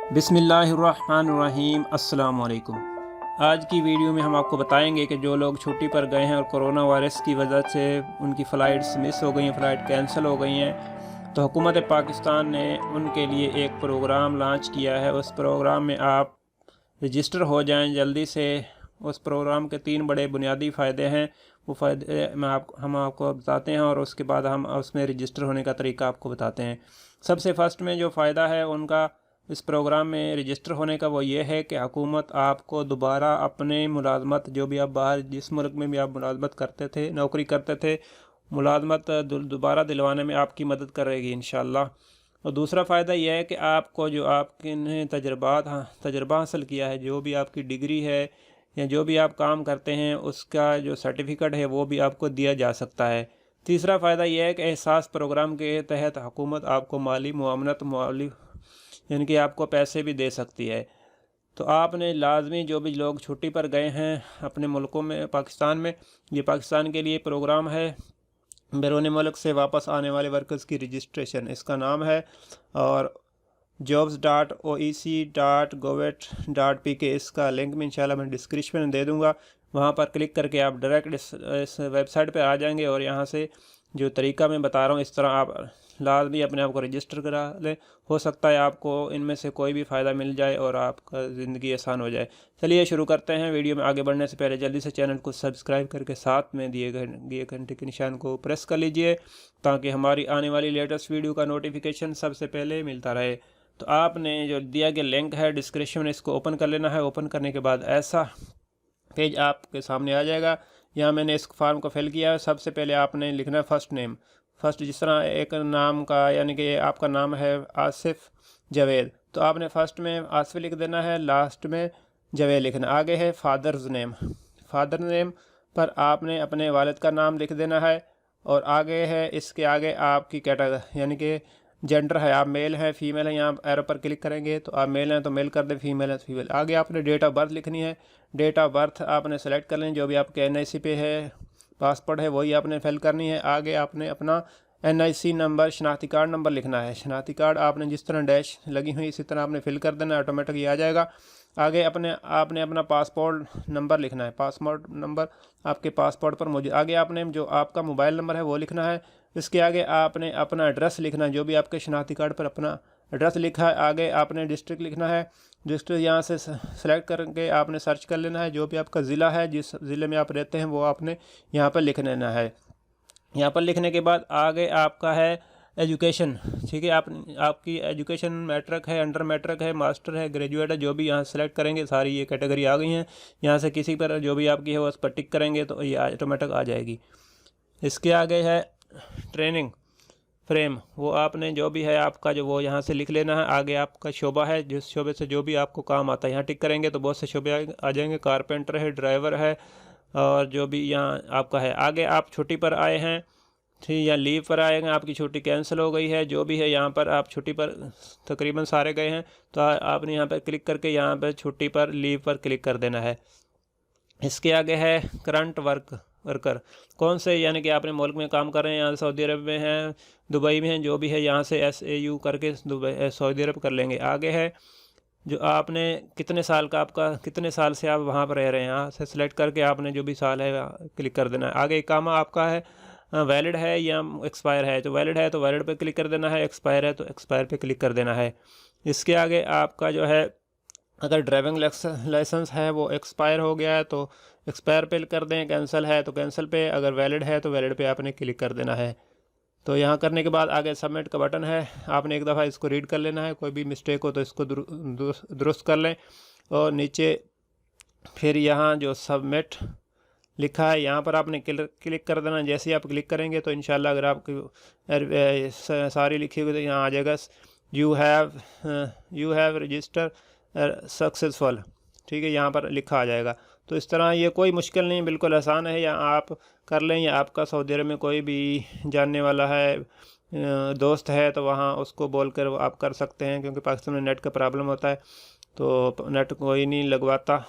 बिस्मिल्लाहिर्रहमानिर्रहीम। अस्सलाम वालेकुम। आज की वीडियो में हम आपको बताएंगे कि जो लोग छुट्टी पर गए हैं और कोरोना वायरस की वजह से उनकी फ़्लाइट्स मिस हो गई हैं, फ़्लाइट कैंसिल हो गई हैं, तो हुकूमत पाकिस्तान ने उनके लिए एक प्रोग्राम लॉन्च किया है। उस प्रोग्राम में आप रजिस्टर हो जाएं जल्दी से। उस प्रोग्राम के 3 बड़े बुनियादी फ़ायदे हैं। वो फ़ायदे हम आपको बताते हैं और उसके बाद हम उसमें रजिस्टर होने का तरीका आपको बताते हैं। सबसे फ़र्स्ट में जो फ़ायदा है उनका इस प्रोग्राम में रजिस्टर होने का, वो ये है कि हुकूमत आपको दोबारा अपने मुलाजमत, जो भी आप बाहर जिस मुल्क में भी आप मुलाजमत करते थे, नौकरी करते थे, मुलाजमत दोबारा दिलवाने में आपकी मदद करेगी इंशाअल्लाह। और दूसरा फ़ायदा यह है कि आपको जो आपने तजर्बा हासिल किया है, जो भी आपकी डिग्री है या जो भी आप काम करते हैं, उसका जो सर्टिफिकेट है वो भी आपको दिया जा सकता है। तीसरा फ़ायदा यह है कि एहसास प्रोग्राम के तहत हुकूमत आपको माली मुआवनत यानी कि आपको पैसे भी दे सकती है। तो आपने लाजमी, जो भी लोग छुट्टी पर गए हैं अपने मुल्कों में, पाकिस्तान में, ये पाकिस्तान के लिए प्रोग्राम है बैरून मुल्क से वापस आने वाले वर्कर्स की रजिस्ट्रेशन, इसका नाम है। और jobs.oec.govt.pk, इसका लिंक में इंशाल्लाह मैं डिस्क्रिप्शन में दे दूँगा। वहाँ पर क्लिक करके आप डायरेक्ट इस वेबसाइट पर आ जाएंगे और यहाँ से जो तरीका मैं बता रहा हूँ इस तरह आप लाजमी अपने आप को रजिस्टर करा लें। हो सकता है आपको इनमें से कोई भी फ़ायदा मिल जाए और आपका ज़िंदगी आसान हो जाए। चलिए शुरू करते हैं। वीडियो में आगे बढ़ने से पहले जल्दी से चैनल को सब्सक्राइब करके साथ में दिए गए घंटे के निशान को प्रेस कर लीजिए, ताकि हमारी आने वाली लेटेस्ट वीडियो का नोटिफिकेशन सबसे पहले मिलता रहे। तो आपने जो दिया गया लिंक है डिस्क्रिप्शन में, इसको ओपन कर लेना है। ओपन करने के बाद ऐसा पेज आपके सामने आ जाएगा। यहाँ मैंने इस फॉर्म को फिल किया है। सबसे पहले आपने लिखना है फर्स्ट नेम। फर्स्ट जिस तरह एक नाम का, यानी कि आपका नाम है आसिफ जावेद, तो आपने फर्स्ट में आसिफ लिख देना है, लास्ट में जावेद लिखना। आगे है फादर्स नेम। फादर नेम पर आपने अपने वालिद का नाम लिख देना है। और आगे है, इसके आगे आपकी कैटेगरी यानी कि जेंडर है, आप मेल हैं फीमेल हैं। यहाँ एरो पर क्लिक करेंगे तो आप मेल हैं तो मेल कर दें, फीमेल है तो फीमेल। आगे आपने डेट ऑफ बर्थ लिखनी है। डेट ऑफ बर्थ आपने सेलेक्ट कर लें, जो भी आपके NIC पे है, पासपोर्ट है, वही आपने फिल करनी है। आगे आपने अपना NIC नंबर, शनाख्ती कार्ड नंबर लिखना है। शनाख्ती कार्ड आपने जिस तरह डैश लगी हुई इसी तरह आपने फिल कर देना, ऑटोमेटिक ये आ जाएगा। आगे आपने अपना पासपोर्ट नंबर लिखना है। पासपोर्ट नंबर आपके पासपोर्ट पर मौजूद। आगे आपने जो आपका मोबाइल नंबर है वो लिखना है। इसके आगे आपने अपना एड्रेस लिखना है, जो भी आपके शनाख्ती कार्ड पर अपना एड्रेस लिखा है। आगे आपने डिस्ट्रिक्ट लिखना है। डिस्ट्रिक्ट यहाँ से सेलेक्ट करके आपने सर्च कर लेना है। जो भी आपका ज़िला है, जिस ज़िले में आप रहते हैं, वो आपने यहाँ पर लिख लेना है। यहाँ पर लिखने के बाद आगे आपका है एजुकेशन। ठीक है, आपकी एजुकेशन मैट्रिक है, अंडर मैट्रिक है, मास्टर है, ग्रेजुएट है, जो भी यहाँ सेलेक्ट करेंगे सारी ये कैटेगरी आ गई हैं। यहाँ से किसी पर जो भी आपकी है वो उस पर टिक करेंगे तो ये ऑटोमेटिक आ जाएगी। इसके आगे है ट्रेनिंग फ्रेम, वो आपने जो भी है आपका जो वो यहाँ से लिख लेना है। आगे आपका शोबा है, जिस शोबे से जो भी आपको काम आता है यहाँ टिक करेंगे तो बहुत से शोबे आ जाएंगे। कारपेंटर है, ड्राइवर है, और जो भी यहाँ आपका है। आगे आप छुट्टी पर आए हैं, ठीक, या लीव पर आए हैं, आपकी छुट्टी कैंसिल हो गई है, जो भी है यहाँ पर आप छुट्टी पर तकरीबन सारे गए हैं तो आपने यहाँ पर क्लिक करके यहाँ पर छुट्टी पर, लीव पर क्लिक कर देना है। इसके आगे है करंट वर्कर, कौन से यानी कि आपने मुल्क में काम कर रहे हैं, यहाँ सऊदी अरब में हैं, दुबई में हैं, जो भी है यहाँ से SAU करके दुबई सऊदी अरब कर लेंगे। आगे है जो आपने कितने साल का, आपका कितने साल से आप वहाँ पर रह रहे हैं, यहाँ से सिलेक्ट करके आपने जो भी साल है क्लिक कर देना है। आगे इकामा आपका है वैलिड है या एक्सपायर है, तो वैलिड है तो वैलिड पे क्लिक कर देना है, एक्सपायर है तो एक्सपायर पे क्लिक कर देना है। इसके आगे आपका जो है, अगर ड्राइविंग लाइसेंस है वो एक्सपायर हो गया है तो एक्सपायर पे कर दें, कैंसिल है तो कैंसिल पे, अगर वैलिड है तो वैलिड पे आपने क्लिक कर देना है। तो यहाँ करने के बाद आगे सबमिट का बटन है, आपने एक दफ़ा इसको रीड कर लेना है, कोई भी मिस्टेक हो तो इसको दुरुस्त कर लें। और नीचे फिर यहाँ जो सबमिट लिखा है यहाँ पर आपने क्लिक कर देना। जैसे ही आप क्लिक करेंगे तो इंशाल्लाह अगर आपकी सारी लिखी हुई तो यहाँ आ जाएगा यू हैव रजिस्टर सक्सेसफुल। ठीक है, यहाँ पर लिखा आ जाएगा। तो इस तरह ये कोई मुश्किल नहीं, बिल्कुल आसान है, या आप कर लें, या आपका सऊदी अरब में कोई भी जानने वाला है, दोस्त है, तो वहाँ उसको बोल कर आप कर सकते हैं, क्योंकि पाकिस्तान में नेट का प्रॉब्लम होता है तो नेट कोई नहीं लगवाता।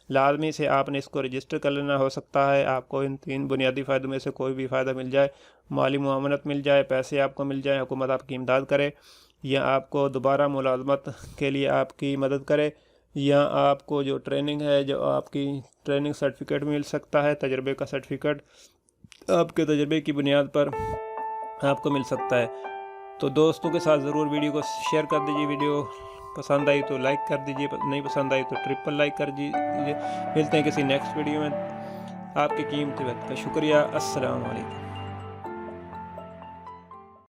लाजमी से आपने इसको रजिस्टर कर लेना। हो सकता है आपको इन 3 बुनियादी फ़ायदों में से कोई भी फ़ायदा मिल जाए, माली मुआवनत मिल जाए, पैसे आपको मिल जाए, हुकूमत आपकी इमदाद करे। या आपको दोबारा मुलाजमत के लिए आपकी मदद करे, या आपको जो ट्रेनिंग है, जो आपकी ट्रेनिंग सर्टिफिकेट मिल सकता है, तजर्बे का सर्टिफिकेट आपके तजर्बे की बुनियाद पर आपको मिल सकता है। तो दोस्तों के साथ ज़रूर वीडियो को शेयर कर दीजिए। वीडियो पसंद आई तो लाइक कर दीजिए, नहीं पसंद आई तो ट्रिपल लाइक कर दीजिए। मिलते हैं किसी नेक्स्ट वीडियो में। आपके कीमती वक्त का शुक्रिया। अस्सलाम वालेकुम।